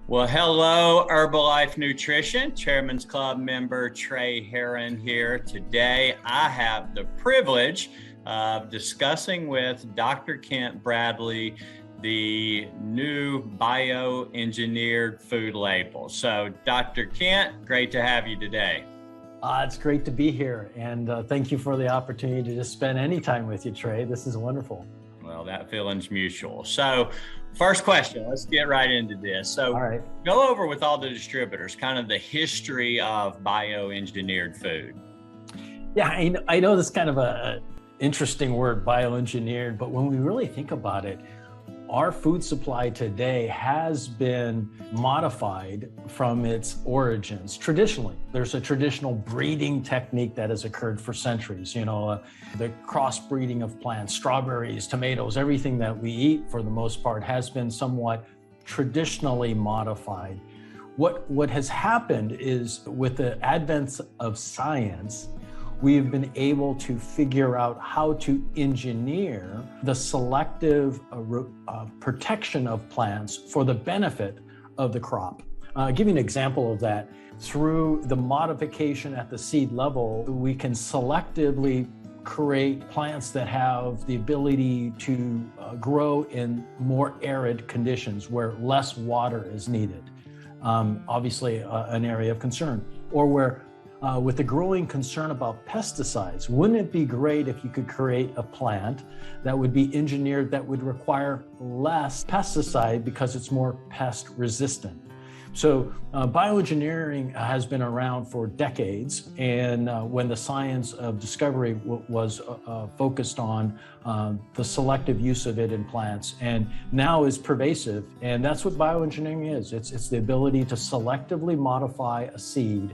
Well, hello, Herbalife Nutrition. Chairman's Club member Trey Herron here. Today, I have the privilege of discussing with Dr. Kent Bradley the new bioengineered food label. So, Dr. Kent, great to have you today. It's great to be here, and thank you for the opportunity to just spend any time with you, Trey. This is wonderful. Well, that feeling's mutual. So, first question, let's get right into this. So, all right. Go over with all the distributors kind of the history of bioengineered food. Yeah, I know this is kind of a interesting word, bioengineered, but when we really think about it, our food supply today has been modified from its origins. Traditionally, there's a traditional breeding technique that has occurred for centuries. The crossbreeding of plants, strawberries, tomatoes, everything that we eat for the most part has been somewhat traditionally modified. What has happened is with the advent of science, we've been able to figure out how to engineer the selective protection of plants for the benefit of the crop. I'll give you an example of that. Through the modification at the seed level, we can selectively create plants that have the ability to grow in more arid conditions where less water is needed. Obviously, an area of concern, or where with the growing concern about pesticides, wouldn't it be great if you could create a plant that would be engineered that would require less pesticide because it's more pest resistant? So bioengineering has been around for decades, and when the science of discovery was focused on the selective use of it in plants, and now is pervasive, and that's what bioengineering is. It's the ability to selectively modify a seed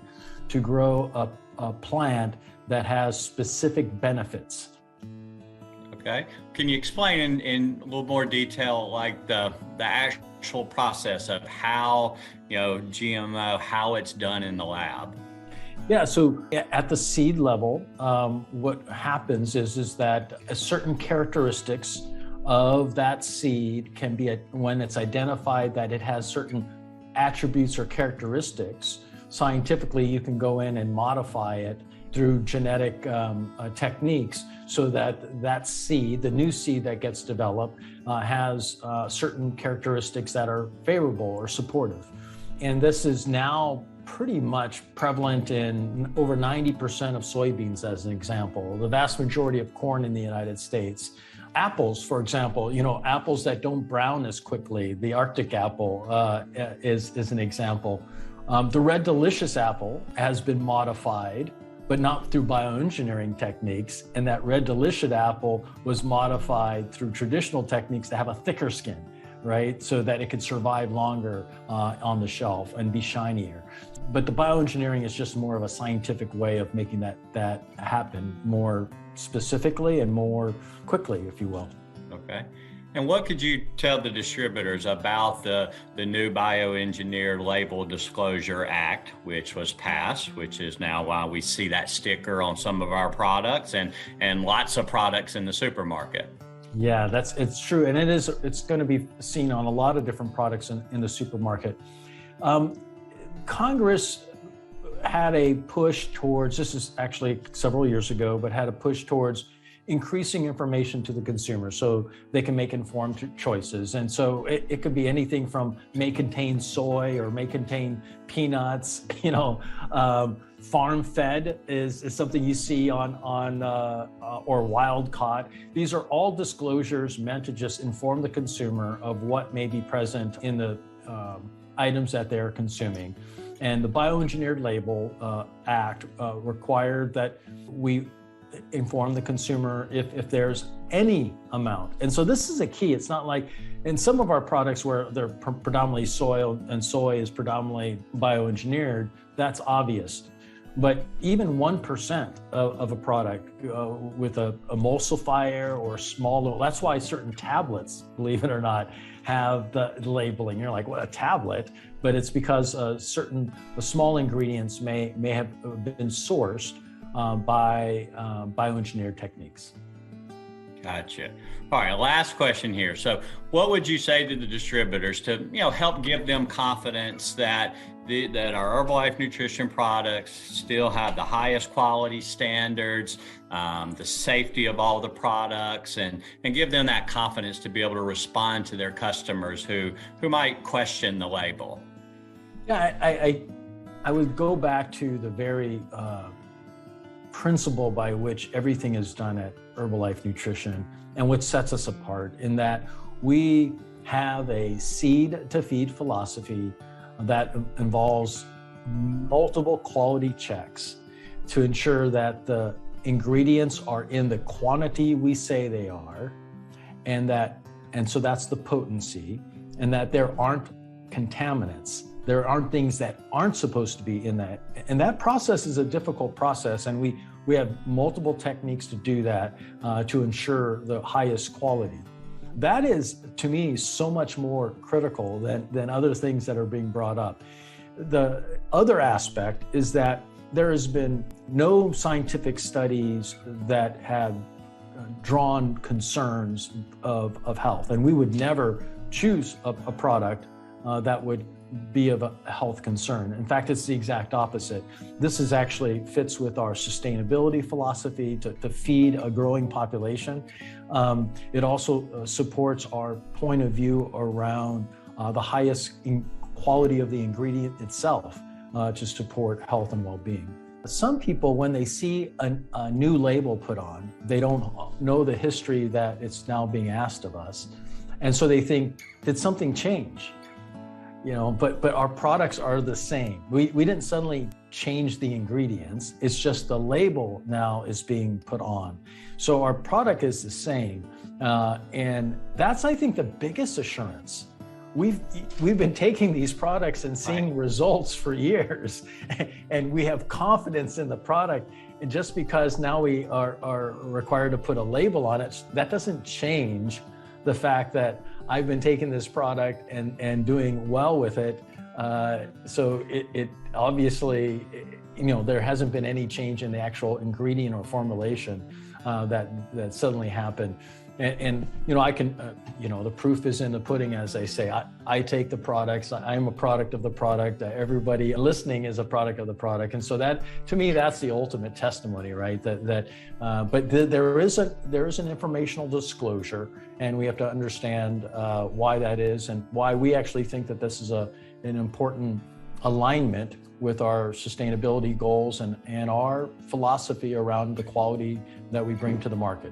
to grow a plant that has specific benefits. Okay. Can you explain in a little more detail, like the actual process of how, GMO, how it's done in the lab? Yeah, so at the seed level, what happens is that certain characteristics of that seed can be, when it's identified that it has certain attributes or characteristics, scientifically, you can go in and modify it through genetic techniques so that seed, the new seed that gets developed, has certain characteristics that are favorable or supportive. And this is now pretty much prevalent in over 90% of soybeans, as an example, the vast majority of corn in the United States. Apples, for example, apples that don't brown as quickly, the Arctic apple is an example. The Red Delicious apple has been modified, but not through bioengineering techniques. And that Red Delicious apple was modified through traditional techniques to have a thicker skin, right? So that it could survive longer on the shelf and be shinier. But the bioengineering is just more of a scientific way of making that happen more specifically and more quickly, if you will. Okay. And what could you tell the distributors about the new Bioengineered Label Disclosure Act, which was passed, which is now why we see that sticker on some of our products and lots of products in the supermarket? Yeah, it's true. And it's going to be seen on a lot of different products in the supermarket. Congress had a push towards, this is actually several years ago, but had a push towards increasing information to the consumer so they can make informed choices. And so it could be anything from may contain soy or may contain peanuts, farm fed is something you see on or wild caught. These are all disclosures meant to just inform the consumer of what may be present in the items that they're consuming. And the Bioengineered Label Act required that we inform the consumer if there's any amount. And so this is a key. It's not like in some of our products where they're predominantly soy and soy is predominantly bioengineered, that's obvious. But even 1% of a product with a emulsifier or small, that's why certain tablets, believe it or not, have the labeling. You're like, what, a tablet? But it's because certain small ingredients may have been sourced by bioengineered techniques. Gotcha. All right, last question here. So what would you say to the distributors to, help give them confidence that that our Herbalife nutrition products still have the highest quality standards, the safety of all the products, and give them that confidence to be able to respond to their customers who might question the label? Yeah, I would go back to the very principle by which everything is done at Herbalife Nutrition and what sets us apart, in that we have a seed to feed philosophy that involves multiple quality checks to ensure that the ingredients are in the quantity we say they are, and so that's the potency, and that there aren't contaminants. There aren't things that aren't supposed to be in that. And that process is a difficult process, and we have multiple techniques to do that to ensure the highest quality. That is, to me, so much more critical than other things that are being brought up. The other aspect is that there has been no scientific studies that have drawn concerns of health, and we would never choose a product that would be of a health concern. In fact, it's the exact opposite. This is actually fits with our sustainability philosophy to feed a growing population. It also supports our point of view around the highest quality of the ingredient itself to support health and well-being. Some people, when they see a new label put on, they don't know the history that it's now being asked of us. And so they think, did something change? But our products are the same. We didn't suddenly change the ingredients. It's just the label now is being put on. So our product is the same. And that's, I think, the biggest assurance. We've been taking these products and seeing results for years, and we have confidence in the product. And just because now we are required to put a label on it, that doesn't change the fact that I've been taking this product and doing well with it. So it obviously, there hasn't been any change in the actual ingredient or formulation that suddenly happened. And I can, the proof is in the pudding, as they say. I take the products. I'm a product of the product. Everybody listening is a product of the product. And so that, to me, that's the ultimate testimony, right? But there is an informational disclosure, and we have to understand why that is and why we actually think that this is an important alignment with our sustainability goals and our philosophy around the quality that we bring to the market.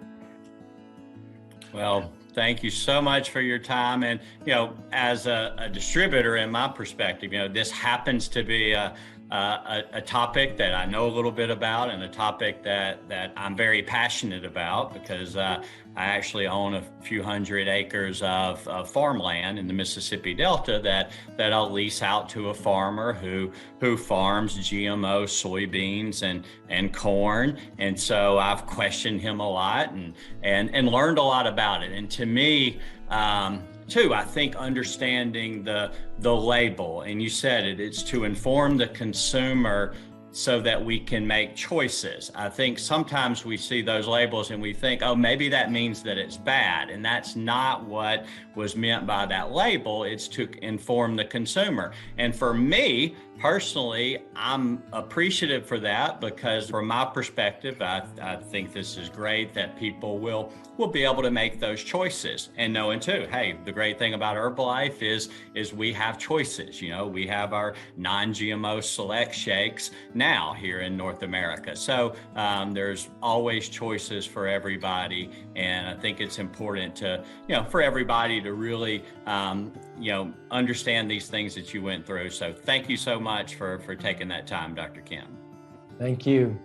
Well, thank you so much for your time. And, as a distributor, in my perspective, this happens to be a topic that I know a little bit about, and a topic that I'm very passionate about, because I actually own a few hundred acres of farmland in the Mississippi Delta that I'll lease out to a farmer who farms GMO soybeans and corn. And so I've questioned him a lot and learned a lot about it. And to me, too, I think understanding the label, and you said it's to inform the consumer so that we can make choices. I think sometimes we see those labels and we think, oh, maybe that means that it's bad. And that's not what was meant by that label. It's to inform the consumer. And for me, personally, I'm appreciative for that, because from my perspective, I think this is great that people will be able to make those choices, and knowing too, hey, the great thing about Herbalife is we have choices. We have our non-GMO select shakes now here in North America. So there's always choices for everybody. And I think it's important to, for everybody to really, understand these things that you went through. So thank you so much for taking that time, Dr. Kent. Thank you.